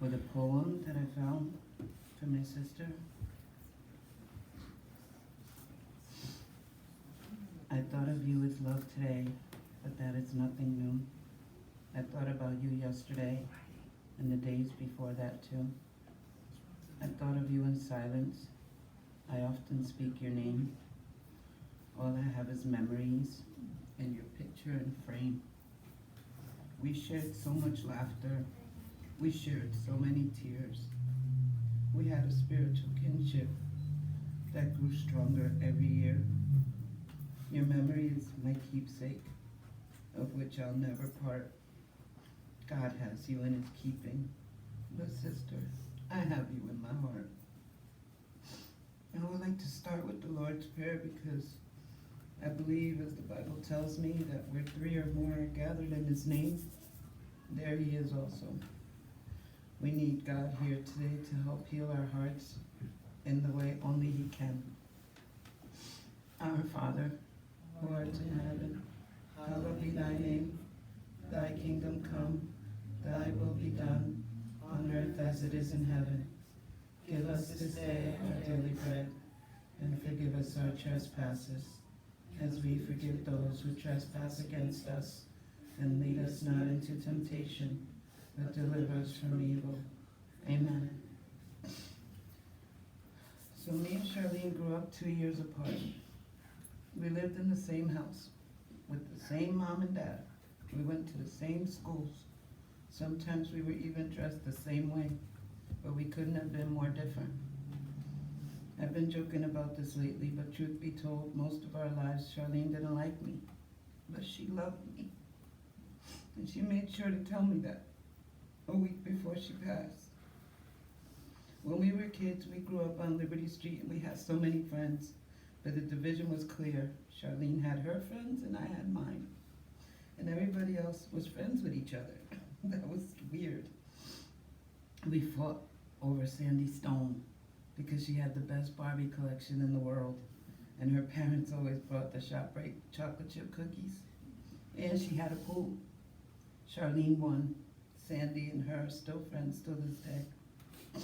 with a poem that I found for my sister. I thought of you as love today, but that is nothing new. I thought about you yesterday and the days before that too. I thought of you in silence. I often speak your name. All I have is memories and your picture in frame. We shared so much laughter. We shared so many tears. We had a spiritual kinship that grew stronger every year. Your memory is my keepsake, of which I'll never part. God has you in his keeping. But sister, I have you in my heart. I would like to start with the Lord's Prayer because I believe, as the Bible tells me, that where three or more are gathered in his name, there he is also. We need God here today to help heal our hearts in the way only he can. Our Father, who art in heaven, hallowed be thy name. Thy kingdom come, thy will be done, on earth as it is in heaven. Give us this day our daily bread, and forgive us our trespasses, as we forgive those who trespass against us. And lead us not into temptation, but deliver us from evil. Amen. So me and Charlene grew up 2 years apart. We lived in the same house, with the same mom and dad. We went to the same schools. Sometimes we were even dressed the same way, but we couldn't have been more different. I've been joking about this lately, but truth be told, most of our lives, Charlene didn't like me, but she loved me. And she made sure to tell me that a week before she passed. When we were kids, we grew up on Liberty Street and we had so many friends, but the division was clear. Charlene had her friends and I had mine. And everybody else was friends with each other. That was weird. We fought over Sandy Stone because she had the best Barbie collection in the world. And her parents always brought the ShopRite chocolate chip cookies. And she had a pool. Charlene won. Sandy and her are still friends to this day.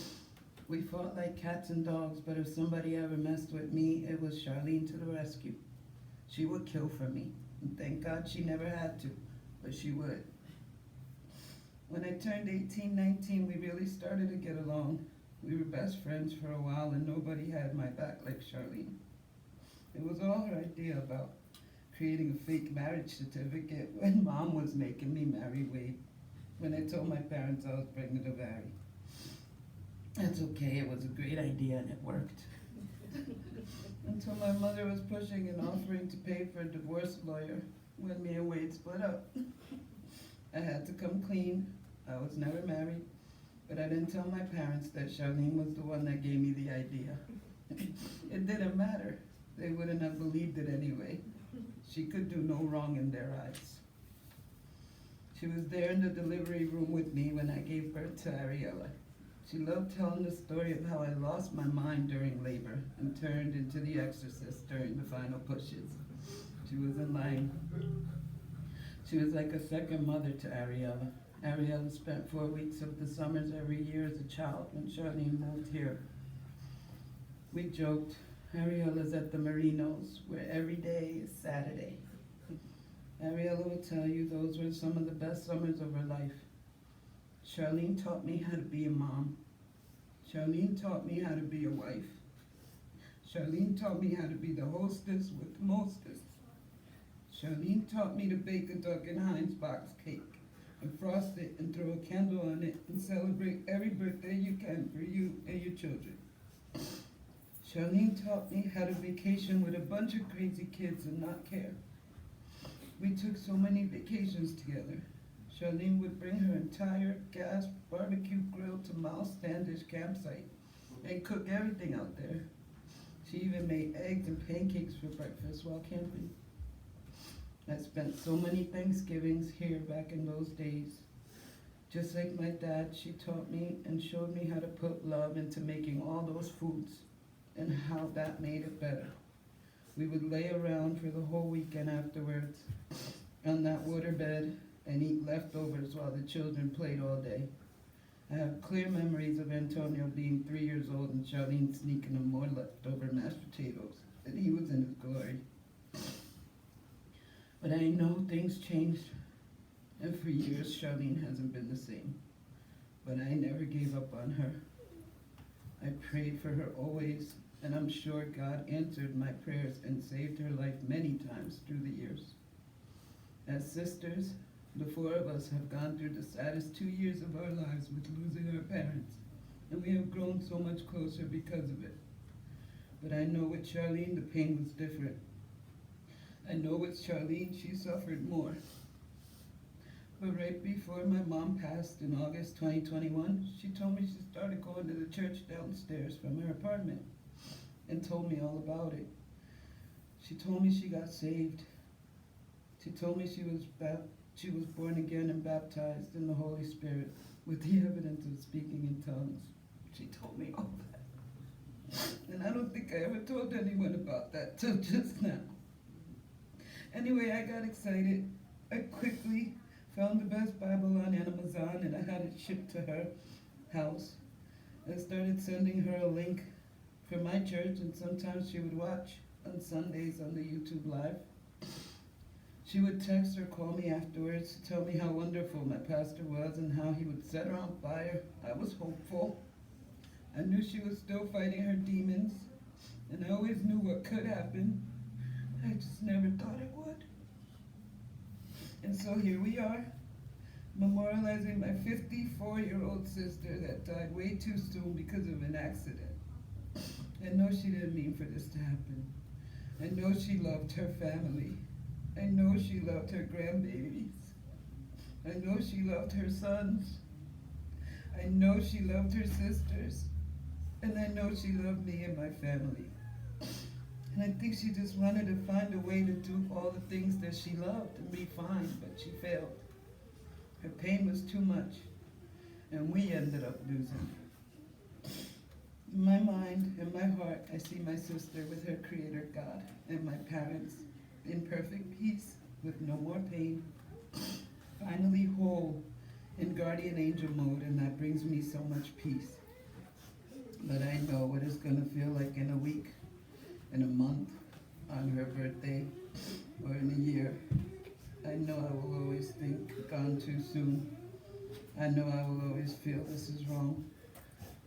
We fought like cats and dogs, but if somebody ever messed with me, it was Charlene to the rescue. She would kill for me, and thank God she never had to, but she would. When I turned 18, 19, we really started to get along. We were best friends for a while, and nobody had my back like Charlene. It was all her idea about creating a fake marriage certificate when Mom was making me marry Wade. When I told my parents I was pregnant to marry. That's okay, it was a great idea and it worked. Until my mother was pushing and offering to pay for a divorce lawyer when me and Wade split up. I had to come clean. I was never married, but I didn't tell my parents that Charlene was the one that gave me the idea. It didn't matter. They wouldn't have believed it anyway. She could do no wrong in their eyes. She was there in the delivery room with me when I gave birth to Ariella. She loved telling the story of how I lost my mind during labor and turned into the exorcist during the final pushes. She wasn't lying. She was like a second mother to Ariella. Ariella spent 4 weeks of the summers every year as a child when Charlene moved here. We joked, Ariella's at the Marinos, where every day is Saturday. Ariella will tell you those were some of the best summers of her life. Charlene taught me how to be a mom. Charlene taught me how to be a wife. Charlene taught me how to be the hostess with the mostest. Charlene taught me to bake a Duck and Heinz box cake and frost it and throw a candle on it and celebrate every birthday you can for you and your children. Charlene taught me how to vacation with a bunch of crazy kids and not care. We took so many vacations together. Charlene would bring her entire gas barbecue grill to Miles Standish campsite and cook everything out there. She even made eggs and pancakes for breakfast while camping. I spent so many Thanksgivings here back in those days. Just like my dad, she taught me and showed me how to put love into making all those foods and how that made it better. We would lay around for the whole weekend afterwards on that waterbed and eat leftovers while the children played all day. I have clear memories of Antonio being 3 years old and Charlene sneaking him more leftover mashed potatoes, and he was in his glory. But I know things changed, and for years Charlene hasn't been the same. But I never gave up on her. I prayed for her always, and I'm sure God answered my prayers and saved her life many times through the years. As sisters, the four of us have gone through the saddest 2 years of our lives with losing our parents, and we have grown so much closer because of it. But I know with Charlene, the pain was different. I know with Charlene, she suffered more. But right before my mom passed in August 2021, she told me she started going to the church downstairs from her apartment and told me all about it. She told me she got saved. She told me she was born again and baptized in the Holy Spirit with the evidence of speaking in tongues. She told me all that. And I don't think I ever told anyone about that till just now. Anyway, I got excited. I quickly found the best Bible on Amazon and I had it shipped to her house. I started sending her a link for my church, and sometimes she would watch on Sundays on the YouTube Live. She would text or call me afterwards to tell me how wonderful my pastor was and how he would set her on fire. I was hopeful. I knew she was still fighting her demons, and I always knew what could happen. I just never thought it would. And so here we are, memorializing my 54-year-old sister that died way too soon because of an accident. I know she didn't mean for this to happen. I know she loved her family. I know she loved her grandbabies. I know she loved her sons. I know she loved her sisters. And I know she loved me and my family. And I think she just wanted to find a way to do all the things that she loved and be fine, but she failed. Her pain was too much, and we ended up losing. In my mind and my heart, I see my sister with her Creator God and my parents in perfect peace with no more pain, finally whole in guardian angel mode, and that brings me so much peace. But I know what it's going to feel like in a week, in a month, on her birthday, or in a year. I know I will always think, gone too soon. I know I will always feel this is wrong.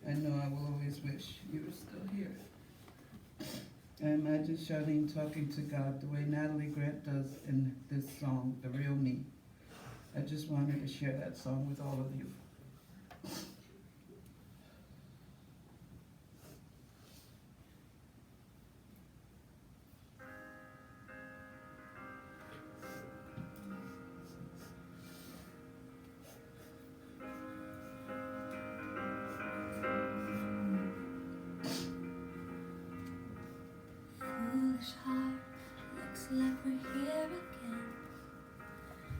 I know I will always wish you were still here. I imagine Charlene talking to God the way Natalie Grant does in this song, The Real Me. I just wanted to share that song with all of you. Foolish heart, looks like we're here again.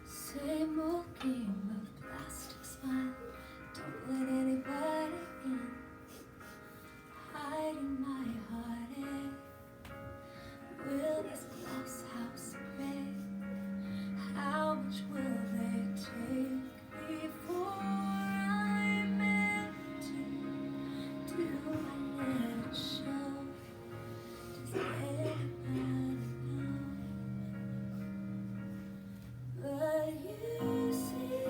Same old game of plastic smile. Don't let anybody in. Hiding my heartache. Will this glass house break? How much will they take before I'm empty? Do I let it show? Does anybody know? But you see,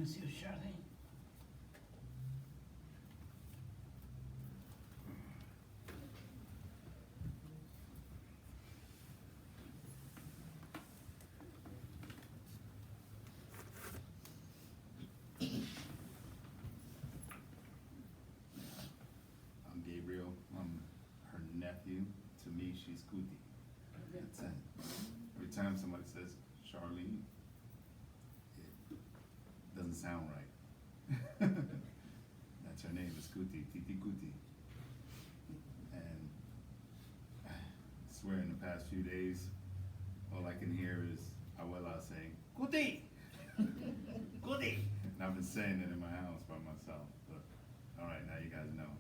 miss you, Charlene. I'm Gabriel. I'm her nephew. To me, she's Kuti. That's it. Every time somebody says Charlene, it doesn't sound right. That's her name, is Kuti, Titi Kuti. And I swear in the past few days, all I can hear is Abuela saying, Kuti! Kuti! And I've been saying it in my house by myself, but all right, now you guys know.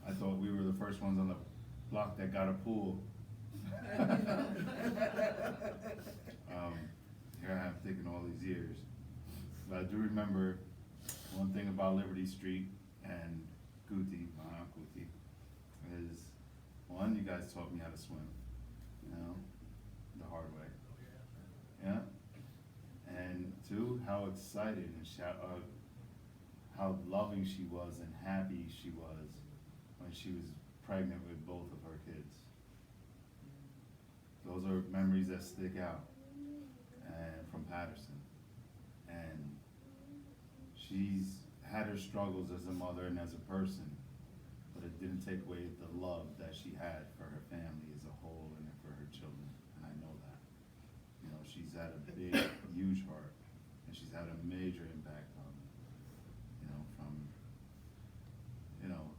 I thought we were the first ones on the block that got a pool. Here I have taken all these years. But I do remember one thing about Liberty Street and Kuti, my aunt Kuti, is one, you guys taught me how to swim, you know, the hard way. Yeah? And two, how excited and how loving she was and happy she was when she was pregnant with both of her kids. Those are memories that stick out, and from Patterson. And she's had her struggles as a mother and as a person, but it didn't take away the love that she had for her family as a whole and for her children, and I know that. You know, she's had a big, huge heart, and she's had a major impact on me. You know, from, you know,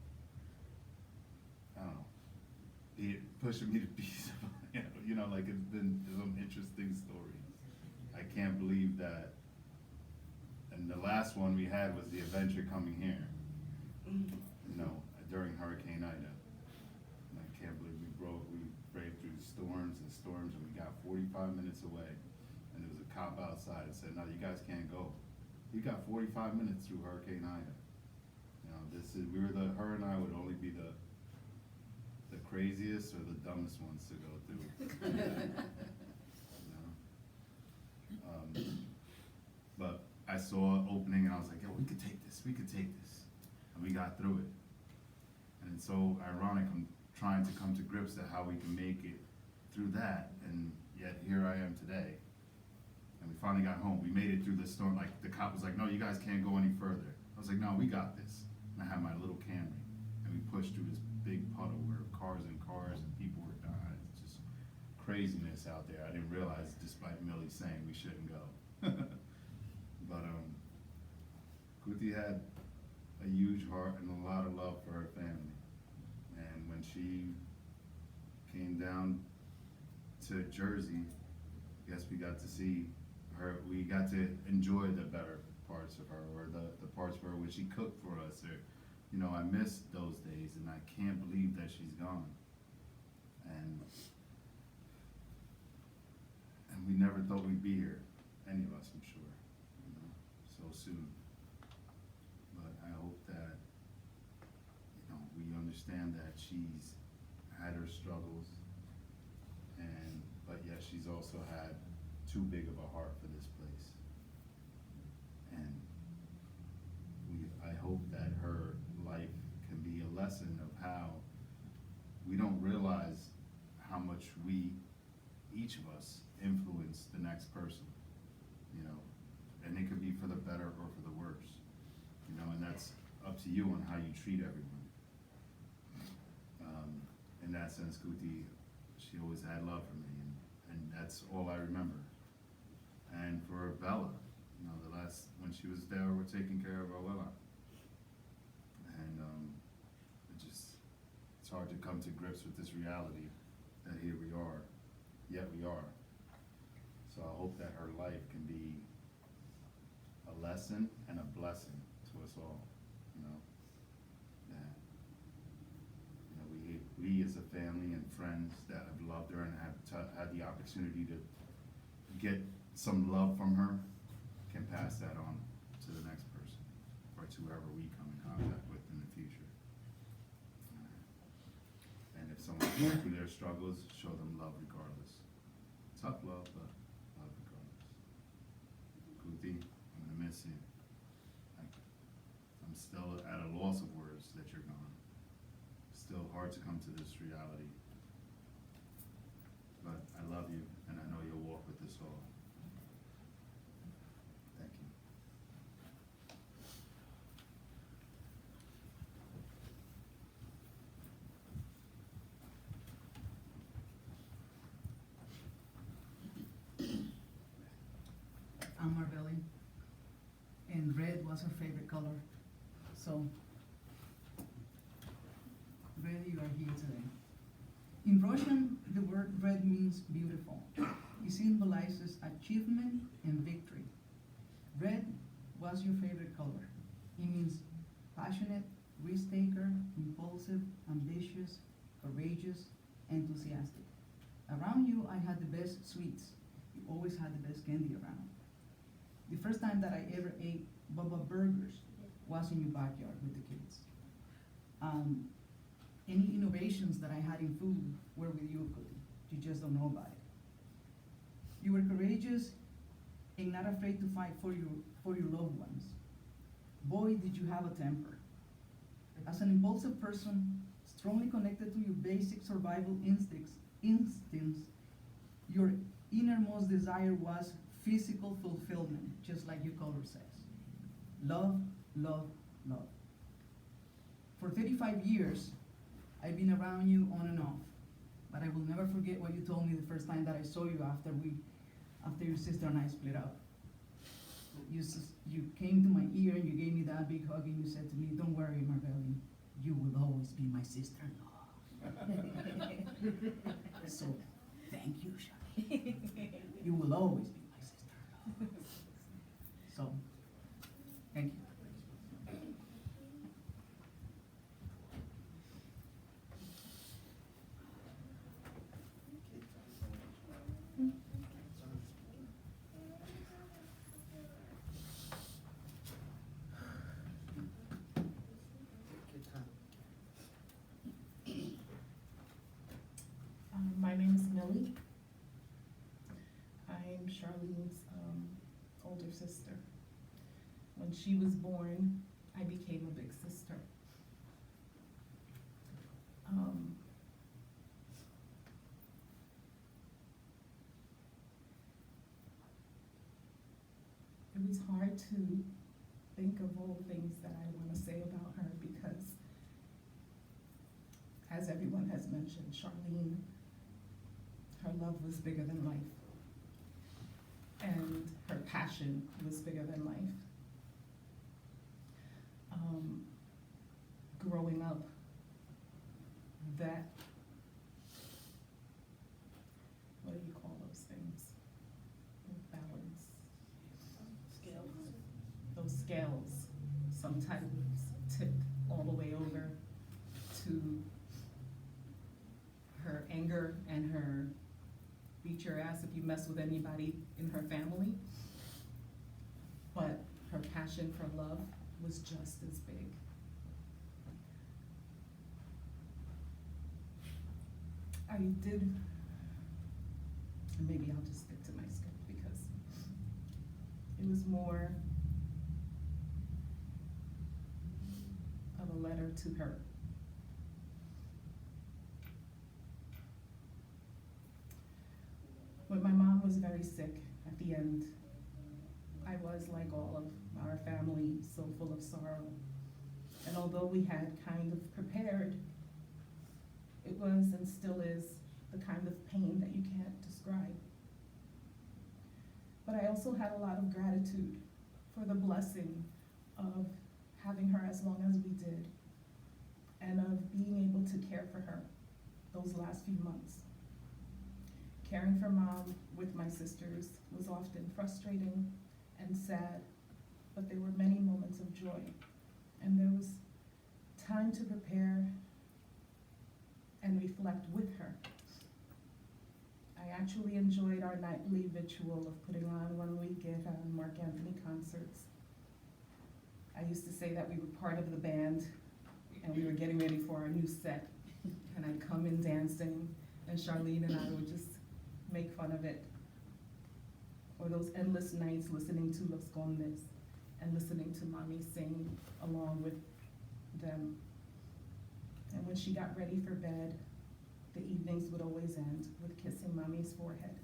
I don't know, pushing me to be somebody, you know, like it's been some interesting stories. I can't believe that. And the last one we had was the adventure coming here, you know, during Hurricane Ida. And I can't believe we braved through storms and storms, and we got 45 minutes away. And there was a cop outside that said, no, you guys can't go. You got 45 minutes through Hurricane Ida. You know, her and I would only be the craziest or the dumbest ones to go through. You know? But I saw an opening and I was like, yo, we could take this. And we got through it. And it's so ironic, I'm trying to come to grips to how we can make it through that, and yet here I am today. And we finally got home. We made it through the storm. Like, the cop was like, no, you guys can't go any further. I was like, no, we got this. And I had my little Camry, and we pushed through this big puddle where cars and people were dying. It's just craziness out there. I didn't realize, despite Millie saying we shouldn't go. But Kuti had a huge heart and a lot of love for her family. And when she came down to Jersey, I guess we got to see her, we got to enjoy the better parts of her, or the parts of her when she cooked for us, or, you know, I miss those days, and I can't believe that she's gone. And we never thought we'd be here, any of us, I'm sure, you know, so soon. But I hope that, you know, we understand that she's had her struggles, but yet she's also had too big of a heart for this place. And I hope that her life can be a lesson of how we don't realize how much each of us, influence the next person, you know, and it could be for the better or for the worse, you know, and that's up to you on how you treat everyone. In that sense, Kuti, she always had love for me, and that's all I remember. And for Bella, you know, when she was there, we're taking care of Abuela. And it's hard to come to grips with this reality that here we are, yet we are. So I hope that her life can be a lesson and a blessing to us all, you know, that, you know, we as a family and friends that have loved her and have had the opportunity to get some love from her can pass that on to the next person, or to whoever we come in contact with in the future. And if someone's going through their struggles, show them love regardless. Tough love, but love regardless. miss you. I'm still at a loss of words that you're gone. Still hard to come to this reality. But I love you, and I know you'll walk with us all. Thank you. I'm Marbelli, and red was her favorite color. So, red, you are here today. In Russian, the word red means beautiful. It symbolizes achievement and victory. Red was your favorite color. It means passionate, risk-taker, impulsive, ambitious, courageous, enthusiastic. Around you, I had the best sweets. You always had the best candy around. The first time that I ever ate Bubba Burgers was in your backyard with the kids. Any innovations that I had in food were with you, Cookie. You just don't know about it. You were courageous and not afraid to fight for your loved ones. Boy, did you have a temper. As an impulsive person, strongly connected to your basic survival instincts, your innermost desire was physical fulfillment, just like your color says. Love, love, love. For 35 years, I've been around you on and off, but I will never forget what you told me the first time that I saw you after your sister and I split up. You came to my ear and you gave me that big hug and you said to me, "Don't worry, Marbelli, you will always be my sister-in-law." So, thank you, Charlene. You will always be my sister-in-law. So, thank you. My name is Millie. I'm Charlene's older sister. When she was born, I became a big sister. It was hard to think of all the things that I want to say about her because, as everyone has mentioned, Charlene, her love was bigger than life. And her passion was bigger than life. Growing up, that, what do you call those things? Balance. Scales. Those scales sometimes tipped all the way over to her anger and her beat your ass if you mess with anybody in her family. But her passion for love was just as big. I did, and maybe I'll just stick to my script because it was more of a letter to her. When my mom was very sick at the end, I was, like all of our family, so full of sorrow. And although we had kind of prepared, it was and still is the kind of pain that you can't describe. But I also had a lot of gratitude for the blessing of having her as long as we did, and of being able to care for her those last few months. Caring for mom with my sisters was often frustrating and sad, but there were many moments of joy. And there was time to prepare and reflect with her. I actually enjoyed our nightly ritual of putting on when we get Mark Anthony concerts. I used to say that we were part of the band and we were getting ready for our new set. And I'd come in dancing and Charlene and I would just make fun of it. Or those endless nights listening to Los Condes and listening to mommy sing along with them. And when she got ready for bed, the evenings would always end with kissing mommy's forehead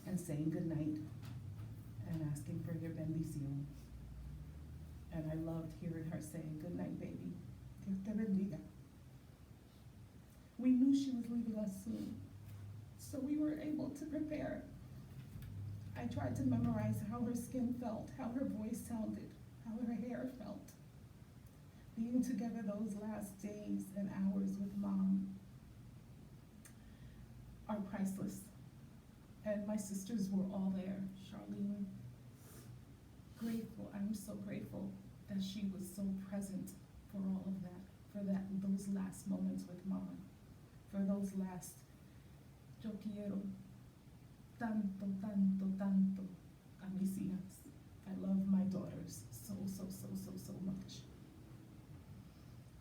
and saying goodnight and asking for your bendición. And I loved hearing her say, "Good night, baby. Dios te bendiga." We knew she was leaving us soon, so we were able to prepare. I tried to memorize how her skin felt, how her voice sounded, how her hair felt. Being together those last days and hours with mom are priceless. And my sisters were all there. Charlene, grateful, I'm so grateful that she was so present for all of that, those last moments with mom, for those last, yo quiero tanto, tanto, tanto a mis hijas. I love my daughters so, so, so, so, so much.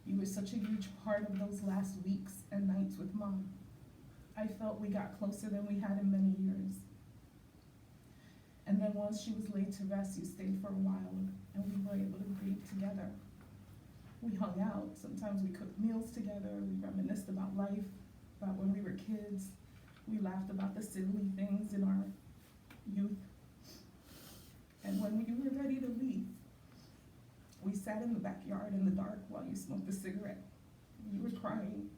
You were such a huge part of those last weeks and nights with mom. I felt we got closer than we had in many years. And then once she was laid to rest, you stayed for a while, and we were able to grieve together. We hung out, sometimes we cooked meals together, we reminisced about life, about when we were kids. We laughed about the silly things in our youth. And when we were ready to leave, we sat in the backyard in the dark while you smoked a cigarette. You were crying,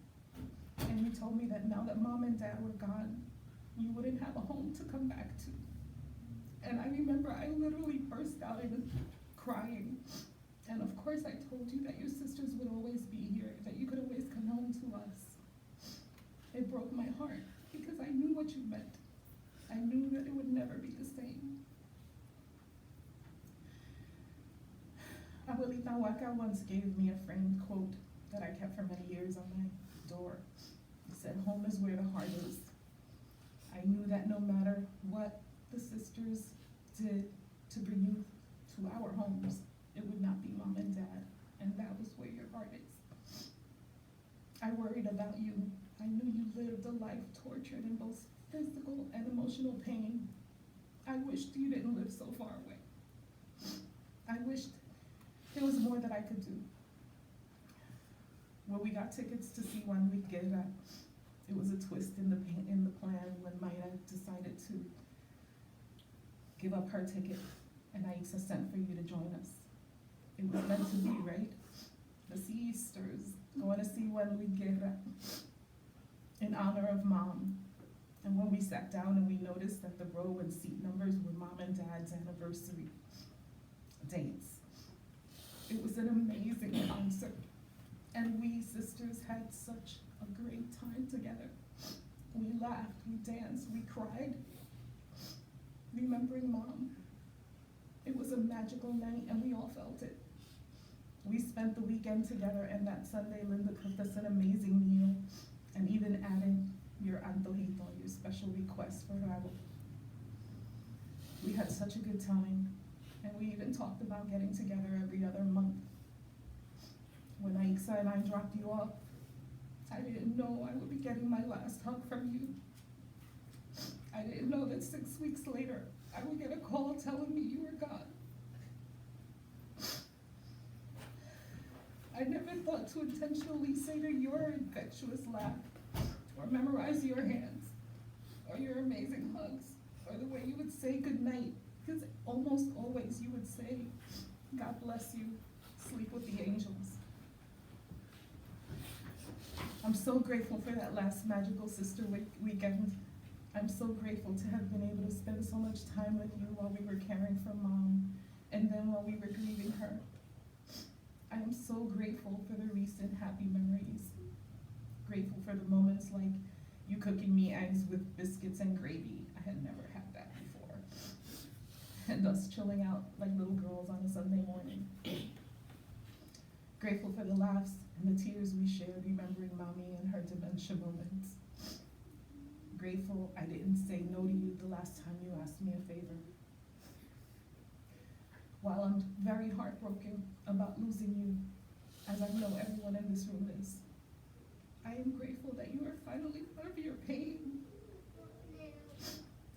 and you told me that now that mom and dad were gone, you wouldn't have a home to come back to. And I remember I literally burst out into crying. And of course I told you that your sisters would always be here, that you could always come home to us. It broke my heart because I knew what you meant. I knew that it would never be the same. Abuelita Waka once gave me a framed quote that I kept for many years on my door. It said, "Home is where the heart is." I knew that no matter what the sisters did to bring you to our homes, it would not be mom and dad, and that was where your heart is. I worried about you. I knew you lived a life tortured in both physical and emotional pain. I wished you didn't live so far away. I wished there was more that I could do. When we got tickets to see Juan Luis Guerra, it was a twist in the plan when Maya decided to give up her ticket and Aixa sent for you to join us. It was meant to be, right? The sisters going to see Juan Luis Guerra in honor of mom. And when we sat down and we noticed that the row and seat numbers were mom and dad's anniversary dates, it was an amazing concert. And we sisters had such a great time together. We laughed, we danced, we cried, remembering mom. It was a magical night and we all felt it. We spent the weekend together, and that Sunday Linda cooked us an amazing meal and even added your antojito, your special request for Rabo. We had such a good time, and we even talked about getting together every other month. When Aixa and I dropped you off, I didn't know I would be getting my last hug from you. I didn't know that 6 weeks later, I would get a call telling me you were gone. I never thought to intentionally say to your infectious laugh, or memorize your hands, or your amazing hugs, or the way you would say goodnight, because almost always you would say, "God bless you, sleep with the angels." I'm so grateful for that last magical sister weekend. I'm so grateful to have been able to spend so much time with you while we were caring for mom, and then while we were grieving her. I am so grateful for the recent happy memories. Grateful for the moments like you cooking me eggs with biscuits and gravy. I had never had that before. And us chilling out like little girls on a Sunday morning. Grateful for the laughs and the tears we shared remembering mommy and her dementia moments. Grateful I didn't say no to you the last time you asked me a favor. While I'm very heartbroken about losing you, as I know everyone in this room is, I am grateful that you are finally out of your pain,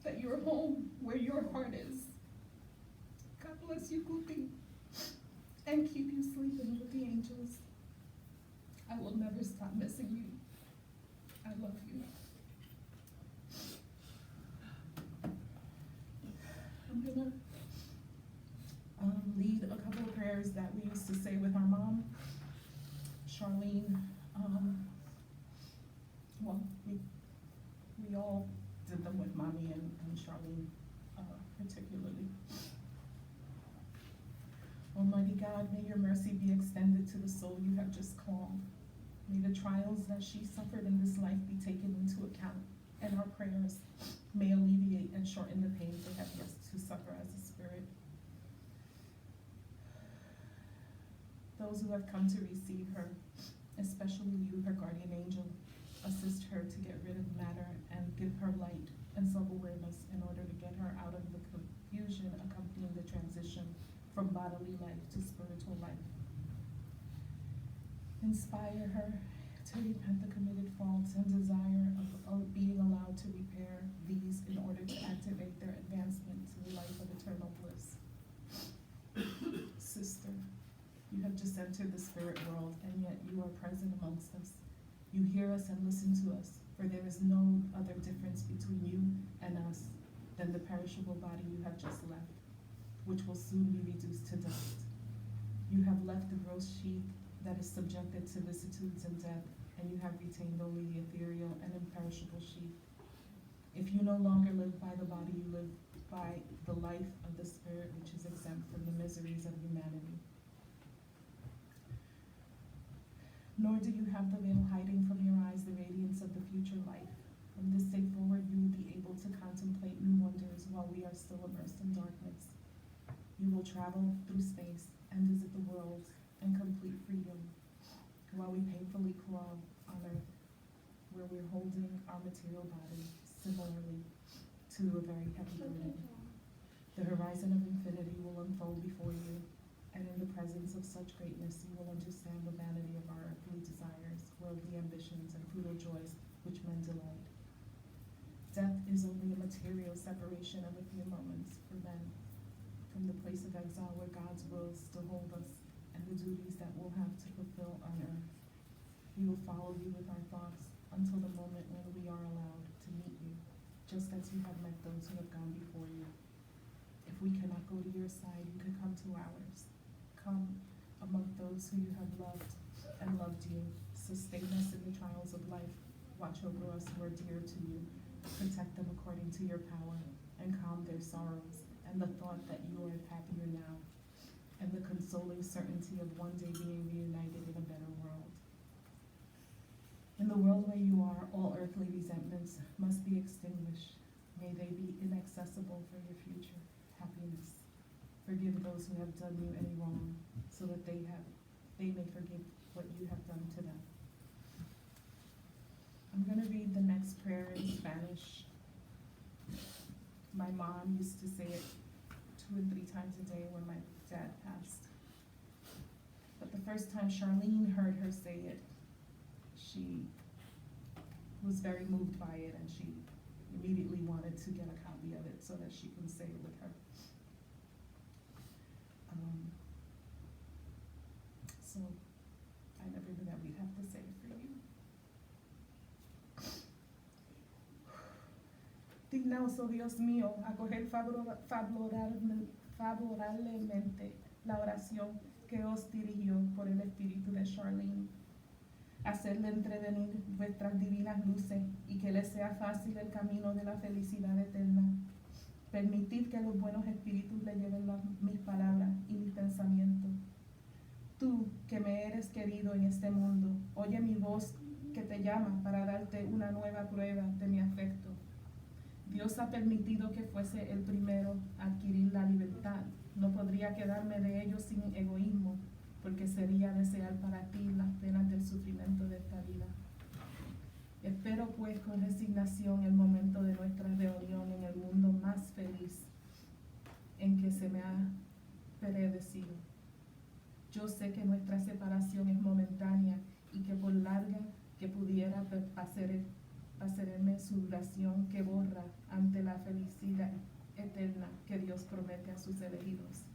that you're home where your heart is. God bless you cooking and keep you sleeping with the angels. I will never stop missing you. I love you. I'm gonna lead a couple of prayers that we used to say with our mom, Charlene. Well, we all did them with mommy and Charlene, particularly. Almighty God, may your mercy be extended to the soul you have just called. May the trials that she suffered in this life be taken into account, and our prayers may alleviate and shorten the pains they have yet to suffer as a spirit. Those who have come to receive her, especially you, her guardian angel, assist her to get rid of matter and give her light and self-awareness in order to get her out of the confusion accompanying the transition from bodily life to spiritual life. Inspire her to repent the committed faults and desire of being allowed to repair these in order to activate their advancement to the life of eternal bliss. Sister, you have just entered the spirit world, and yet you are present amongst us. You hear us and listen to us, for there is no other difference between you and us than the perishable body you have just left, which will soon be reduced to dust. You have left the gross sheath that is subjected to vicissitudes and death, and you have retained only the ethereal and imperishable sheath. If you no longer live by the body, you live by the life of the spirit, which is exempt from the miseries of humanity. Nor do you have the veil hiding from your eyes the radiance of the future life. From this day forward, you will be able to contemplate new wonders while we are still immersed in darkness. You will travel through space and visit the world in complete freedom, while we painfully crawl on earth, where we're holding our material body similarly to a very heavy burden. The horizon of infinity will unfold before you, and in the presence of such greatness, you will understand the vanity of our earthly desires, worldly ambitions, and futile joys which men delight. Death is only a material separation of a few moments for men from the place of exile where God's will is to hold us and the duties that we'll have to fulfill on earth. We will follow you with our thoughts until the moment when we are allowed to meet you, just as you have met those who have gone before you. If we cannot go to your side, you can come to ours. Come among those who you have loved and loved you. Sustain us in the trials of life. Watch over us who are dear to you. Protect them according to your power, and calm their sorrows, and the thought that you are happier now, and the consoling certainty of one day being reunited in a better world. In the world where you are, all earthly resentments must be extinguished. May they be inaccessible for your future happiness. Forgive those who have done you any wrong, so that they may forgive what you have done to them. I'm going to read the next prayer in Spanish. My mom used to say it 2 and 3 times a day when my dad passed. But the first time Charlene heard her say it, she was very moved by it, and she immediately wanted to get a copy of it so that she can say it with her. So I never knew that we'd have to say it for you. Dignaos, oh Dios mío, acoger favorablemente la oración que os dirigió por el Espíritu de Charlene. Hacerle entrevenir vuestras divinas luces y que le sea fácil el camino de la felicidad eterna. Permitid que los buenos espíritus le lleven mis palabras y mis pensamientos. Tú, que me eres querido en este mundo, oye mi voz que te llama para darte una nueva prueba de mi afecto. Dios ha permitido que fuese el primero a adquirir la libertad. No podría quedarme de ello sin egoísmo, porque sería desear para ti las penas del sufrimiento de esta vida. Espero pues con resignación el momento de nuestra reunión en el mundo más feliz en que se me ha predecido. Yo sé que nuestra separación es momentánea y que por larga que pudiera parecerme su duración que borra ante la felicidad eterna que Dios promete a sus elegidos.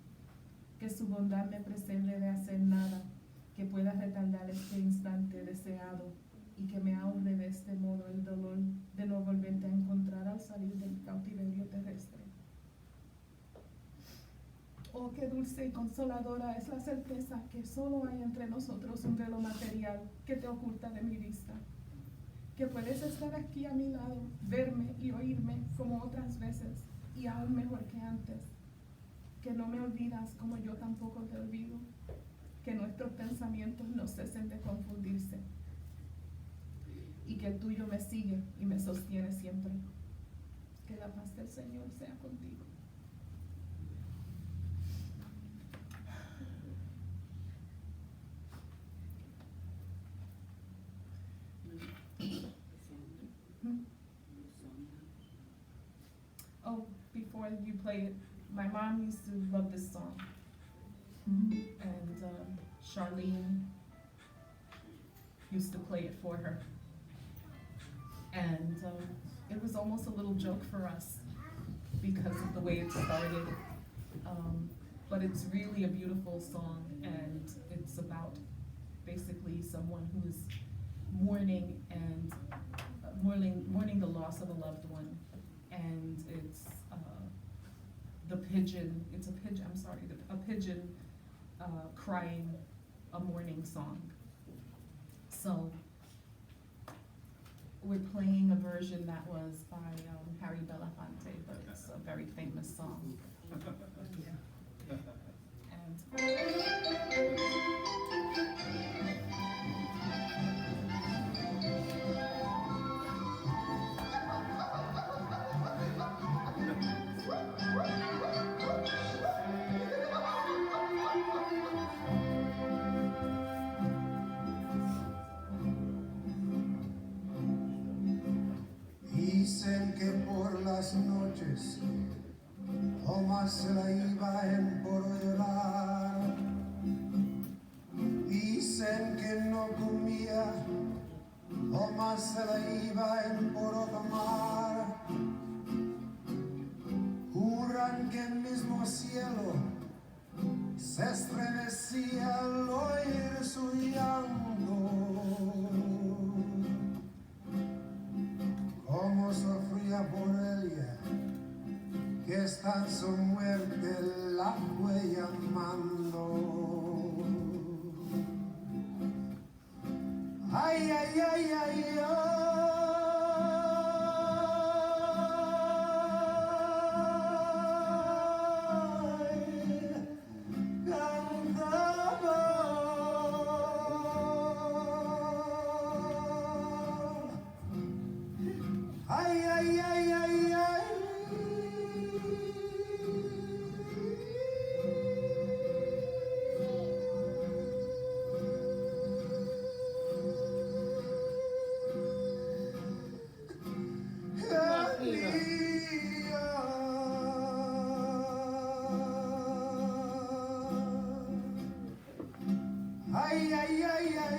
que su bondad me preserve de hacer nada que pueda retardar este instante deseado y que me ahorre de este modo el dolor de no volverte a encontrar al salir del cautiverio terrestre. Oh, qué dulce y consoladora es la certeza que solo hay entre nosotros un velo material que te oculta de mi vista, que puedes estar aquí a mi lado, verme y oírme como otras veces y aún mejor que antes, que no me olvidas como yo tampoco te olvido, que nuestros pensamientos no cesen de confundirse y que el tuyo me sigue y me sostiene siempre. Que la paz del Señor sea contigo. Oh, before you play it, my mom used to love this song. And Charlene used to play it for her. And it was almost a little joke for us because of the way it started. But it's really a beautiful song, and it's about basically someone who's mourning and mourning the loss of a loved one. And it's a pigeon crying a mourning song. So we're playing a version that was by Harry Belafonte, but it's a very famous song. Dicen que por las noches Tomás se la iba en por llorar. Dicen que no comía, Tomás se la iba en por tomar. Juran que el mismo cielo se estremecía al oír su llanto. Como sufría por ella, que está en su muerte la fue llamando. Ay, ay, ay, ay, ay. Ay, ay, ay, ay, ay. Ay, ay, ay, ay,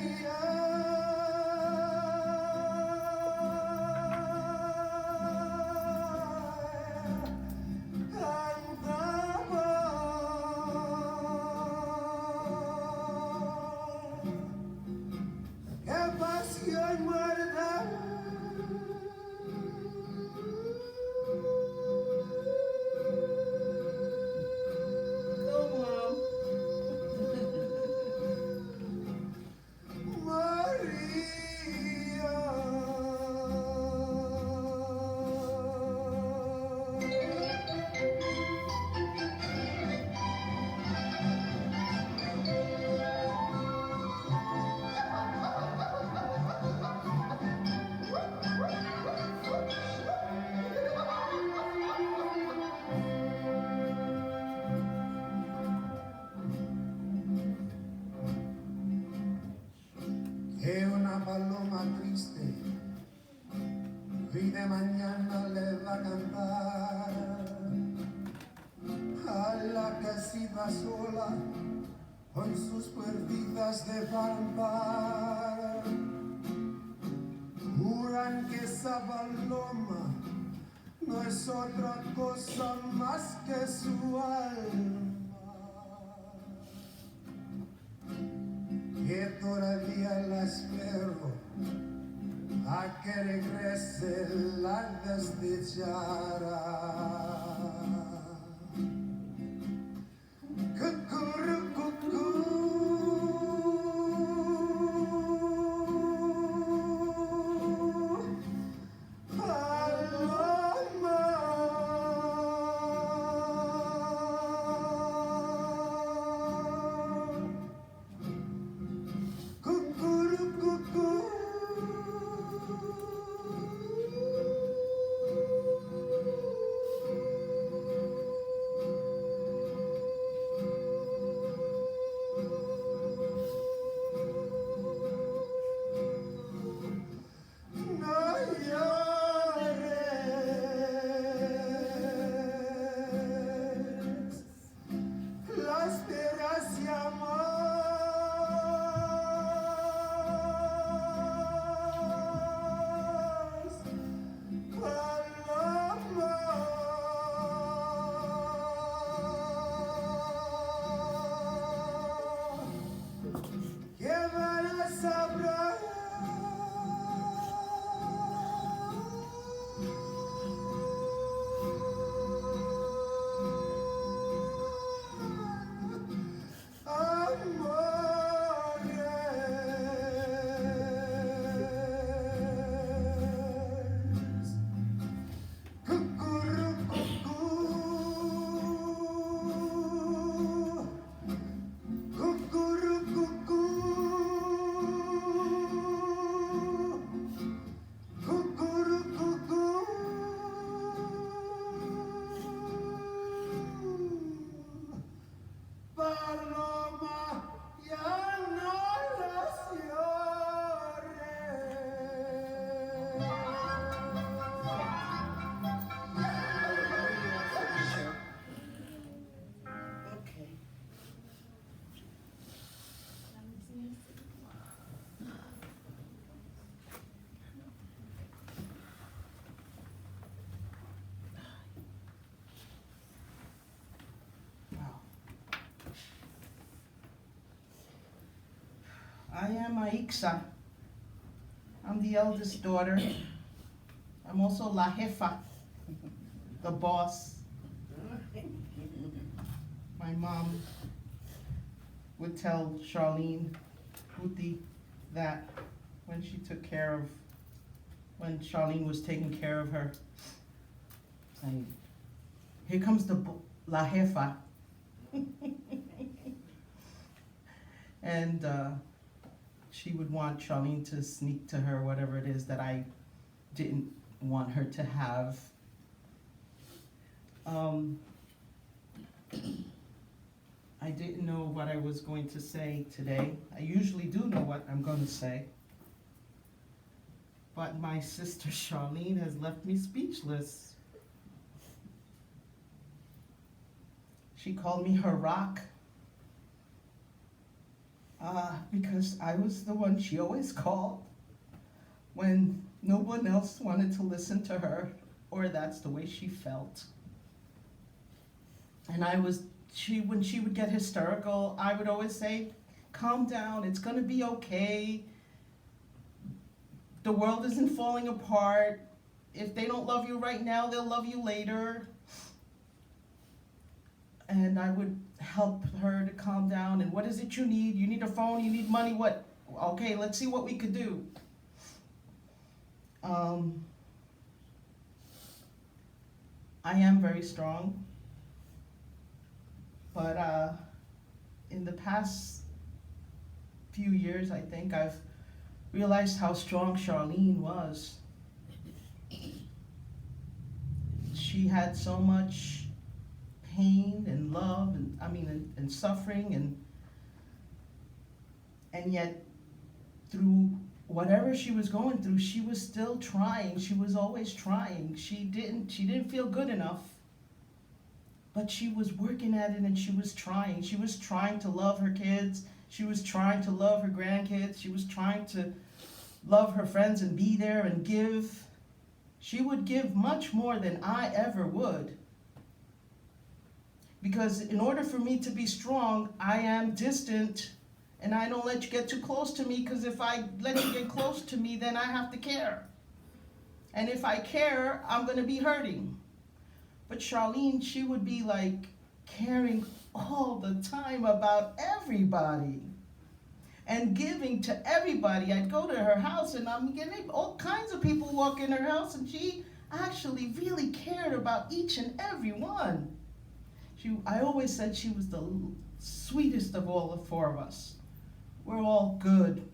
qué pasión muerta. Que una paloma triste y de mañana le va a cantar a la casita sola con sus puertitas de par en par. Juran que esa paloma no es otra cosa más que su alma. que regrese la desdichada. Okay. Wow. I am Aixa. I'm the eldest daughter. I'm also La Jefa, the boss. My mom would tell Charlene Puti that when Charlene was taking care of her, saying, here comes the La Jefa. And she would want Charlene to sneak to her whatever it is that I didn't want her to have. I didn't know what I was going to say today. I usually do know what I'm going to say. But my sister Charlene has left me speechless. She called me her rock. Because I was the one she always called when no one else wanted to listen to her, or that's the way she felt. And when she would get hysterical, I would always say, calm down, it's gonna be okay. The world isn't falling apart. If they don't love you right now, they'll love you later. And I would help her to calm down. And what is it you need? You need a phone, you need money, what? Okay, let's see what we could do. I am very strong. But in the past few years, I think I've realized how strong Charlene was. She had so much pain and love and suffering, and yet through whatever she was going through, she was still trying. She was always trying. She didn't feel good enough. But she was working at it, and she was trying. She was trying to love her kids. She was trying to love her grandkids. She was trying to love her friends and be there and give. She would give much more than I ever would. Because in order for me to be strong, I am distant, and I don't let you get too close to me, because if I let you get close to me, then I have to care. And if I care, I'm gonna be hurting. But Charlene, she would be like caring all the time about everybody and giving to everybody. I'd go to her house and I'm getting all kinds of people walk in her house, and she actually really cared about each and every one. I always said she was the sweetest of all the four of us. We're all good,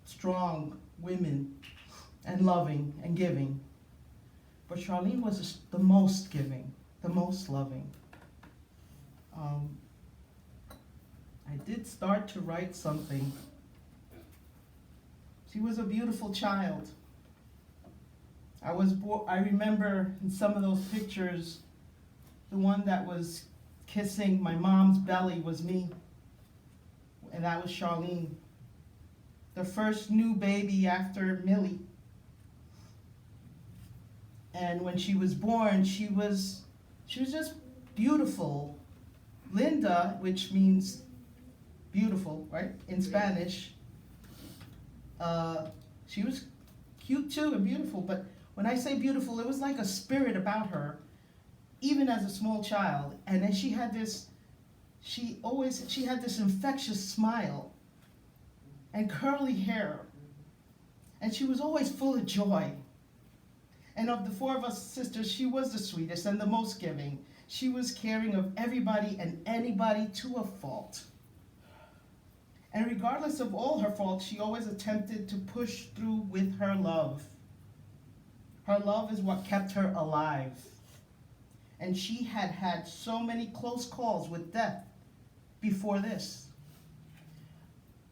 strong women and loving and giving. But Charlene was the most giving, the most loving. I did start to write something. She was a beautiful child. I remember in some of those pictures, the one that was kissing my mom's belly was me, and that was Charlene. The first new baby after Millie. And when she was born, she was just beautiful. Linda, which means beautiful, right, in Spanish, she was cute too and beautiful, but when I say beautiful, it was like a spirit about her, even as a small child. And then she had this infectious smile and curly hair, and she was always full of joy. And of the four of us sisters, she was the sweetest and the most giving. She was caring of everybody and anybody to a fault. And regardless of all her faults, she always attempted to push through with her love. Her love is what kept her alive. And she had had so many close calls with death before this.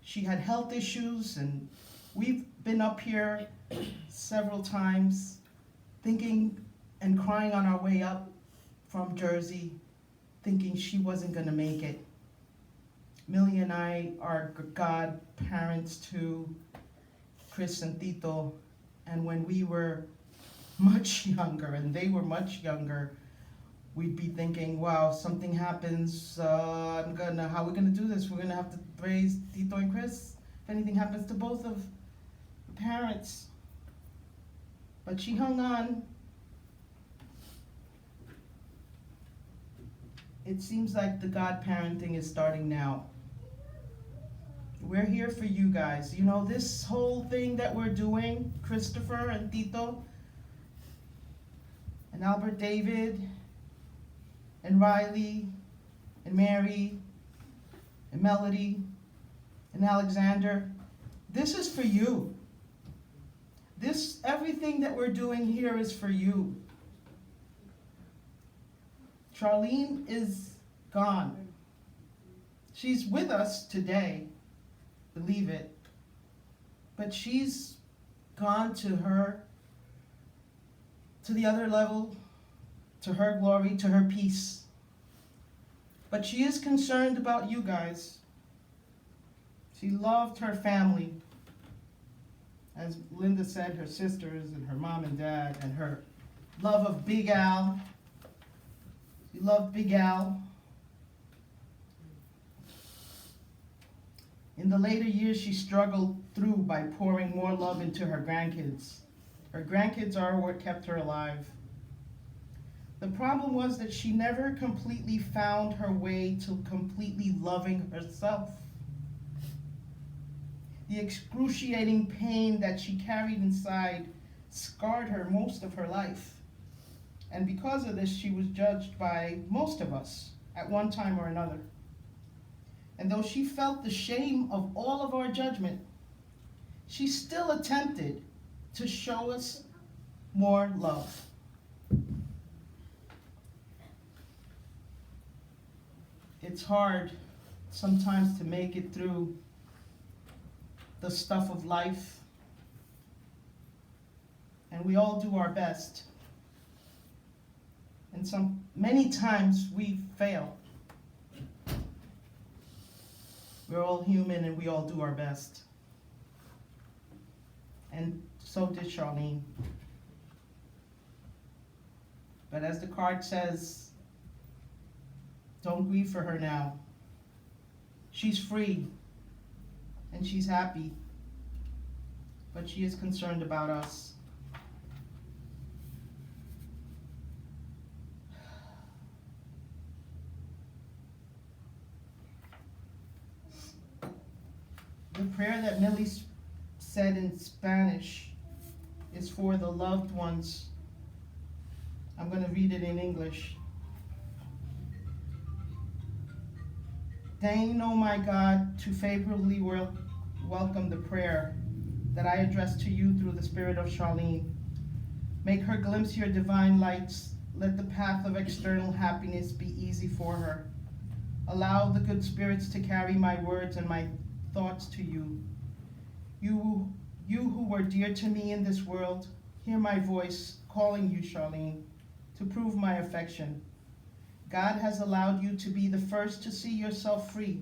She had health issues, and we've been up here several times thinking and crying on our way up from Jersey, thinking she wasn't gonna make it. Millie and I are godparents to Chris and Tito, and when we were much younger and they were much younger, we'd be thinking, wow, something happens, how are we gonna do this? We're gonna have to raise Tito and Chris if anything happens to both of the parents. But she hung on. It seems like the godparenting is starting now. We're here for you guys. You know, this whole thing that we're doing, Christopher and Tito, and Albert David, and Riley, and Mary, and Melody, and Alexander, this is for you. Everything that we're doing here is for you. Charlene is gone. She's with us today, believe it, but she's gone to the other level, to her glory, to her peace. But she is concerned about you guys. She loved her family. As Linda said, her sisters and her mom and dad, and her love of Big Al. She loved Big Al. In the later years, she struggled through by pouring more love into her grandkids. Her grandkids are what kept her alive. The problem was that she never completely found her way to completely loving herself. The excruciating pain that she carried inside scarred her most of her life. And because of this, she was judged by most of us at one time or another. And though she felt the shame of all of our judgment, she still attempted to show us more love. It's hard sometimes to make it through the stuff of life, and we all do our best. And many times we fail. We're all human and we all do our best. And so did Charlene. But as the card says, don't grieve for her now. She's free and she's happy, but she is concerned about us. prayer that Millie said in Spanish is for the loved ones. I'm going to read it in English. Deign, O my God, to favorably welcome the prayer that I address to you through the spirit of Charlene. Make her glimpse your divine lights. Let the path of external happiness be easy for her. Allow the good spirits to carry my words and my thoughts to you. You who were dear to me in this world, hear my voice calling you, Charlene, to prove my affection. God has allowed you to be the first to see yourself free,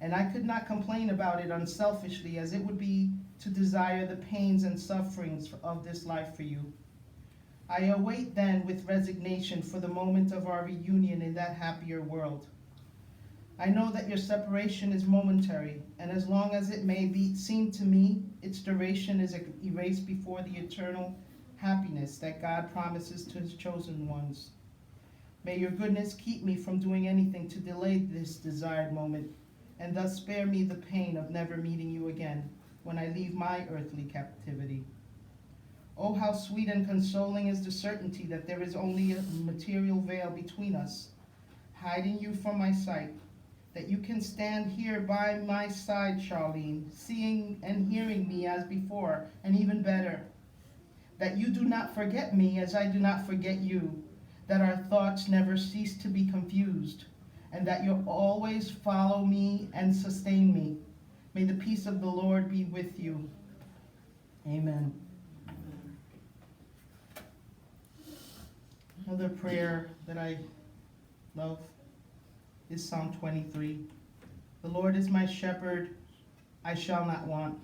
and I could not complain about it unselfishly, as it would be to desire the pains and sufferings of this life for you. I await then with resignation for the moment of our reunion in that happier world. I know that your separation is momentary, and as long as it may seem to me, its duration is erased before the eternal happiness that God promises to his chosen ones. May your goodness keep me from doing anything to delay this desired moment, and thus spare me the pain of never meeting you again when I leave my earthly captivity. Oh, how sweet and consoling is the certainty that there is only a material veil between us, hiding you from my sight, that you can stand here by my side, Charlene, seeing and hearing me as before, and even better. That you do not forget me as I do not forget you, that our thoughts never cease to be confused, and that you always follow me and sustain me. May the peace of the Lord be with you. Amen. Another prayer that I love is Psalm 23. The Lord is my shepherd, I shall not want.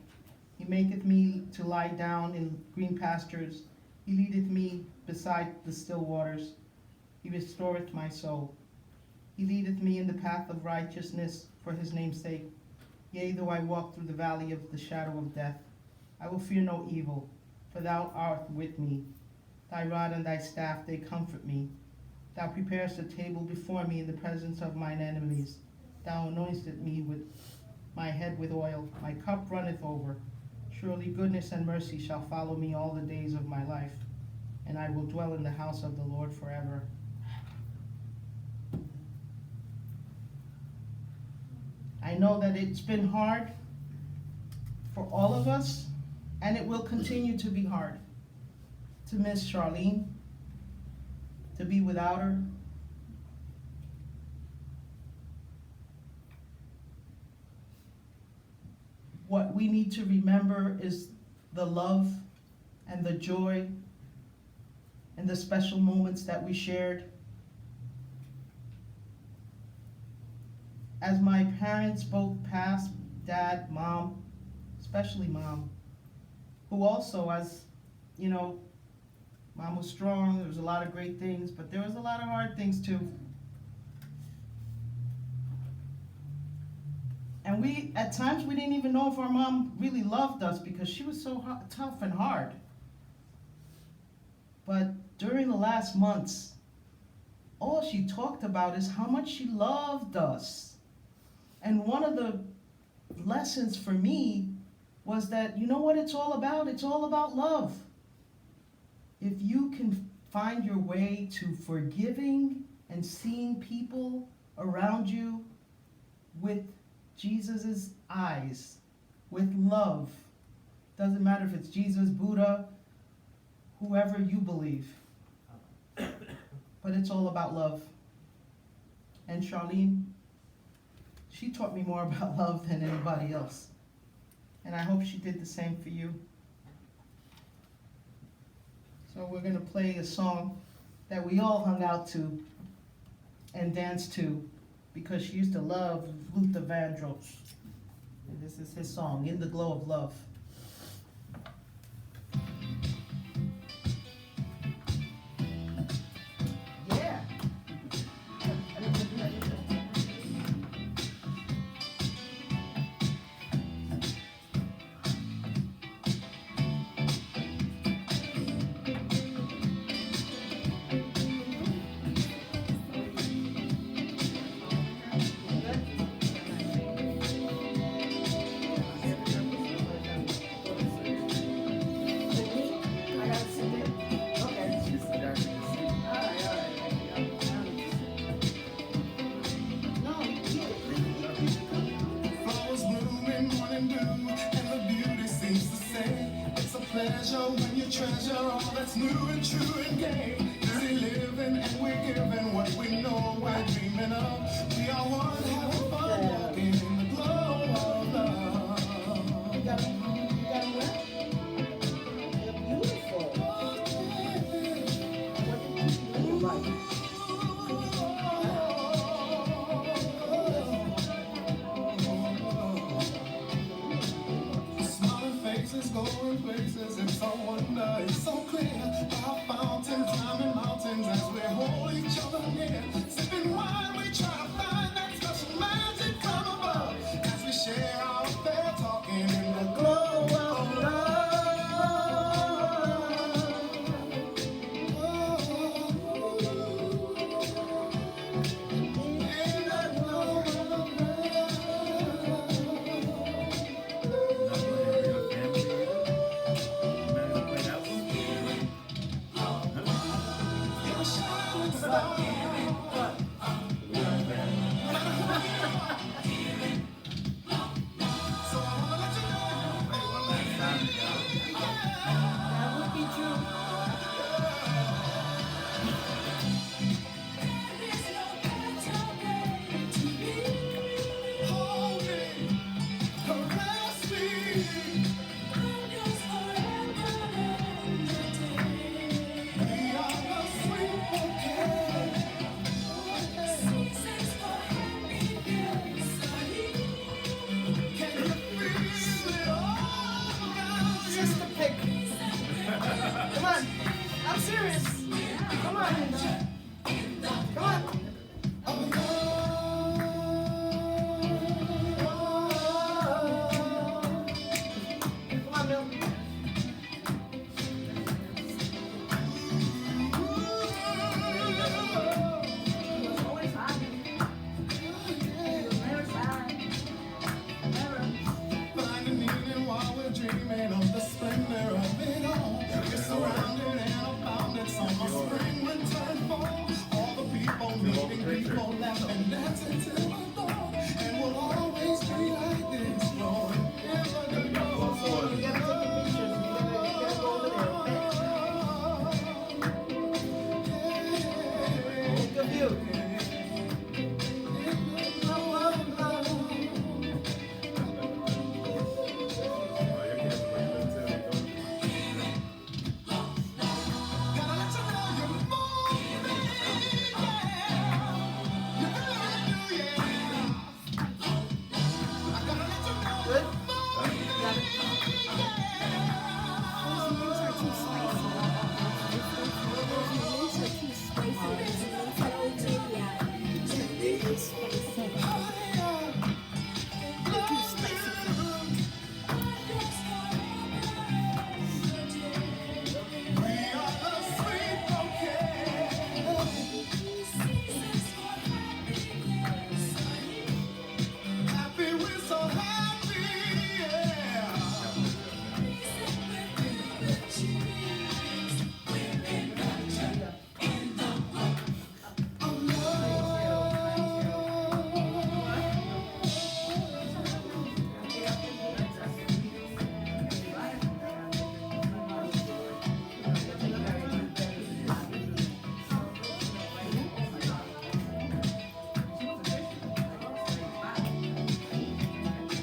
He maketh me to lie down in green pastures. He leadeth me beside the still waters. He restoreth my soul. He leadeth me in the path of righteousness for his name's sake. Yea, though I walk through the valley of the shadow of death, I will fear no evil, for thou art with me. Thy rod and thy staff, they comfort me. Thou preparest a table before me in the presence of mine enemies. Thou anointest me with my head with oil. My cup runneth over. Surely goodness and mercy shall follow me all the days of my life, and I will dwell in the house of the Lord forever. I know that it's been hard for all of us, and it will continue to be hard to miss Charlene, to be without her. What we need to remember is the love and the joy and the special moments that we shared. As my parents both passed, dad, mom, especially mom, who also, as you know, mom was strong, there was a lot of great things, but there was a lot of hard things too. And at times we didn't even know if our mom really loved us because she was so tough and hard. But during the last months, all she talked about is how much she loved us. And one of the lessons for me was that, you know what it's all about? It's all about love. If you can find your way to forgiving and seeing people around you with Jesus's eyes, with love, doesn't matter if it's Jesus, Buddha, whoever you believe, but it's all about love. And Charlene, she taught me more about love than anybody else. And I hope she did the same for you. So we're going to play a song that we all hung out to and danced to because she used to love Luther Vandross. And this is his song, In the Glow of Love. Yeah. can do, and the beauty seems to say, it's a pleasure when you treasure all that's new and true and gay. Easy living and we're giving what we know we're dreaming of. We are one, having fun, walking in the glow of love. You got what? You're beautiful. You're right. Smiling faces, going places, it's a wonder, it's so clear. Our fountain, climbing mountains as we hold each other near. Sipping wine, we try to find that special magic from above. As we share our affair, talking in the glow of love. In the glow of you're a shining star. So I wanna let you know. That would be true. Hold me, caress me. We are a sweet bouquet. Can you feel it all around you? Just a pick. Come on. I'm serious. Come on. Come on. Come on, Bill. Finding meaning while we're dreaming of the splendor of it all. We're surrounded and abounded. Summer, spring, winter, and fall. All the people meeting people, laughing, dancing till the dawn. And we'll always be like this, rolling in the glow. You gotta take the pictures. You gotta go over there, okay? Take a view. Gotta let you know you're moving, yeah. You really do, yeah. I gotta let you know Good? you're moving, we are a sweet bouquet. Happy, we're so happy, yeah.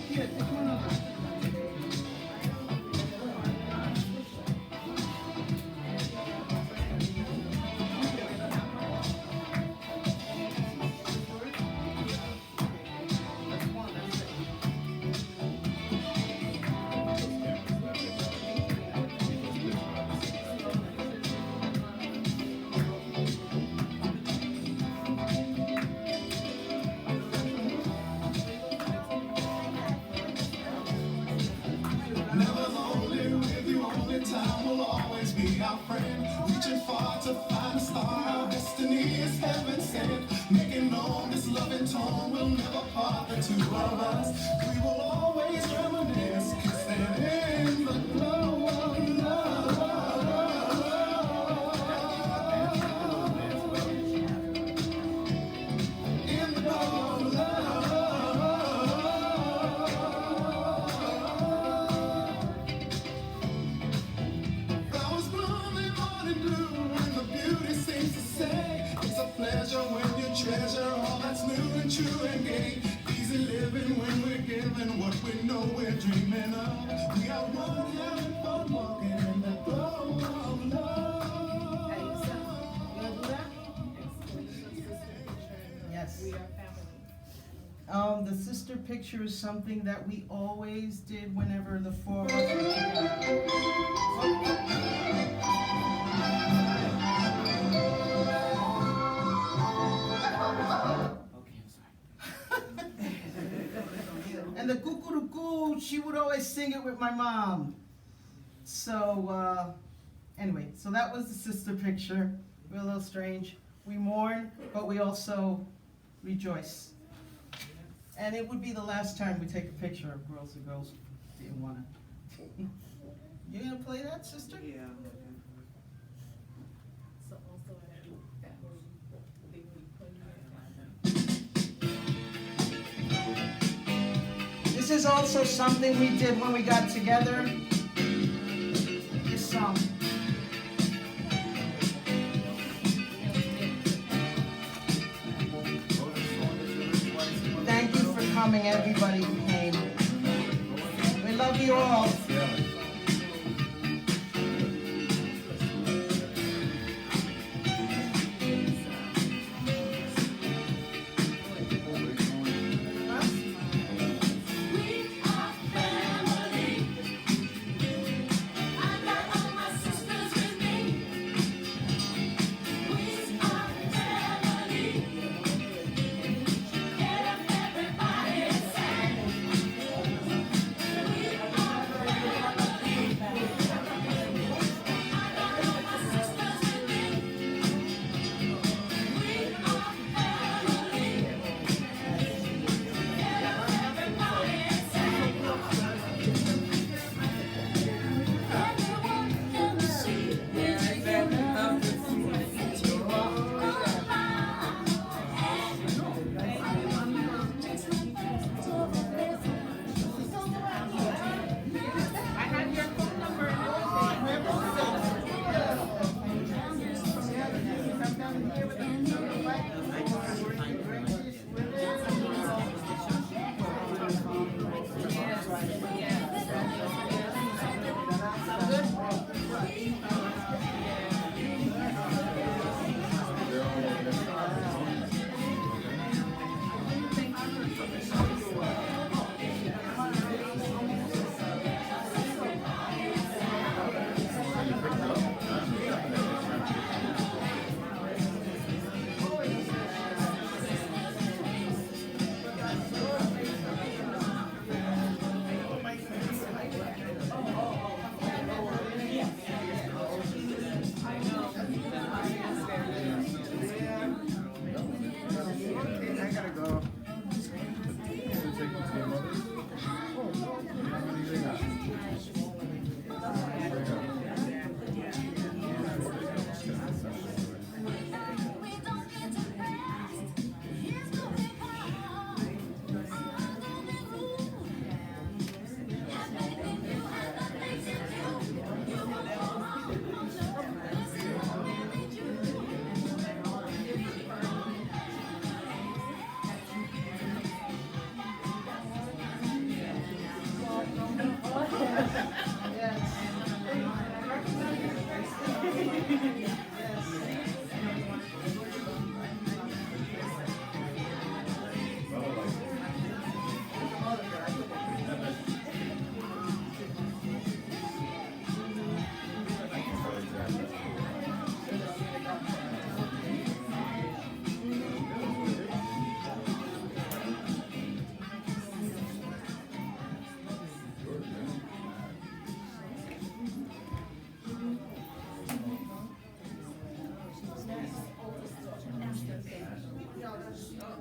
Here, take one of them. Never lonely with you, only time will always be our friend. Reaching far to find a star, our destiny is heaven sent. Making known this loving tone will never part the two of us. We will always reminisce, kissing in the glow of love. In the glow of love. we know we're dreaming of. We are one having fun, walking in the glow of love. Yes. We are family. The sister picture is something that we always did whenever the four of us were together. And the cuckoo, she would always sing it with my mom. So, anyway, so that was the sister picture. We're a little strange. We mourn, but we also rejoice. And it would be the last time we take a picture of girls and girls didn't wanna. You gonna play that, sister? Yeah. So also at a family thing we put This is also something we did when we got together. This song. Thank you for coming, everybody who came. We love you all. We are family. I got all my sisters with me. We are family. Get up, everybody, and sing. We are family. I got all my sisters with me. We are family. Get up, everybody, and sing. Everyone can see it's I had your phone number and I gotta go. Take you to your mother?